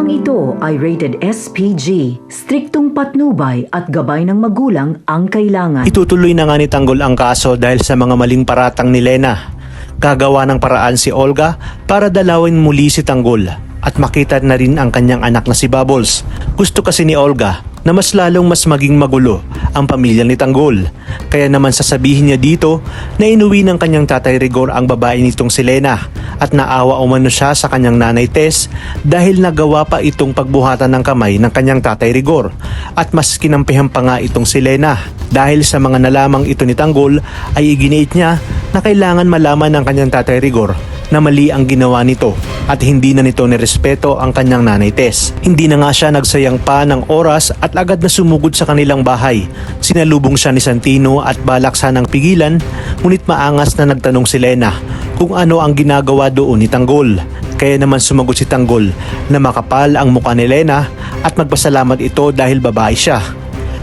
Programang ito ay rated SPG, striktong patnubay at gabay ng magulang ang kailangan. Itutuloy na nga ni Tanggol ang kaso dahil sa mga maling paratang ni Lena. Gagawa ng paraan si Olga para dalawin muli si Tanggol at makita na rin ang kanyang anak na si Bubbles. Gusto kasi ni Olga na mas lalong maging magulo ang pamilya ni Tanggol. Kaya naman sasabihin niya dito na inuwi ng kanyang tatay Rigor ang babae nitong si Lena at naawa umano siya sa kanyang nanay Tess dahil nagawa pa itong pagbuhatan ng kamay ng kanyang tatay Rigor at mas kinampihan pa nga itong si Lena. Dahil sa mga nalamang ito ni Tanggol ay iginiit niya na kailangan malaman ng kanyang tatay Rigor na mali ang ginawa nito at hindi na nito nirespeto ang kanyang nanay Tess. Hindi na nga siya nagsayang pa ng oras at agad na sumugod sa kanilang bahay. Sinalubong siya ni Santino at balak sanang pigilan, ngunit maangas na nagtanong si Lena kung ano ang ginagawa doon ni Tanggol. Kaya naman sumagot si Tanggol na makapal ang mukha ni Lena at magpasalamat ito dahil babae siya.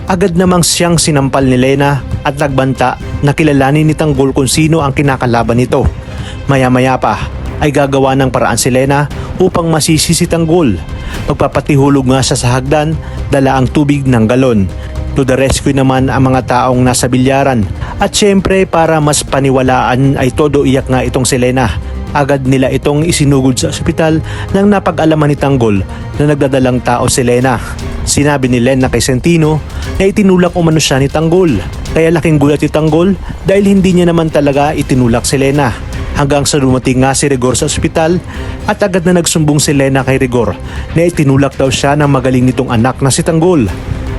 Agad namang siyang sinampal ni Lena at nagbanta na kilalanin ni Tanggol kung sino ang kinakalaban nito. Maya-maya pa ay gagawa ng paraan si Lena upang masisi si Tanggol. Magpapatihulog nga siya sa hagdan, dala ang tubig ng galon. To the rescue naman ang mga taong nasa bilyaran. At syempre para mas paniwalaan ay todo iyak nga itong si Lena. Agad nila itong isinugod sa ospital nang napag-alaman ni Tanggol na nagdadalang tao si Lena. Sinabi ni Lena kay Santino na itinulak umano siya ni Tanggol. Kaya laking gulat ni Tanggol dahil hindi niya naman talaga itinulak si Lena. Hanggang sa dumating nga si Rigor sa ospital at agad na nagsumbong si Lena kay Rigor na itinulak daw siya ng magaling nitong anak na si Tanggol.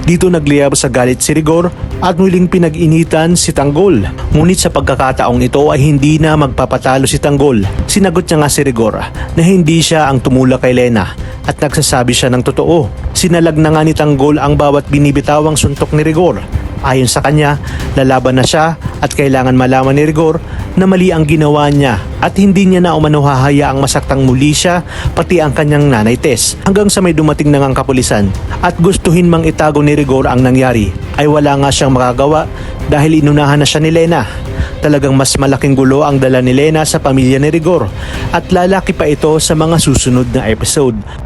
Dito nagliyab sa galit si Rigor at muling pinag-initan si Tanggol. Ngunit sa pagkakataong ito ay hindi na magpapatalo si Tanggol. Sinagot niya nga si Rigor na hindi siya ang tumulak kay Lena at nagsasabi siya ng totoo. Sinalag na nga ni Tanggol ang bawat binibitawang suntok ni Rigor. Ayon sa kanya, lalaban na siya at kailangan malaman ni Rigor na mali ang ginawa niya at hindi niya na umano hahayaang masaktang muli siya pati ang kanyang nanay Tess. Hanggang sa may dumating na ngang kapulisan at gustuhin mang itago ni Rigor ang nangyari ay wala nga siyang makagawa dahil inunahan na siya ni Lena. Talagang mas malaking gulo ang dala ni Lena sa pamilya ni Rigor at lalaki pa ito sa mga susunod na episode.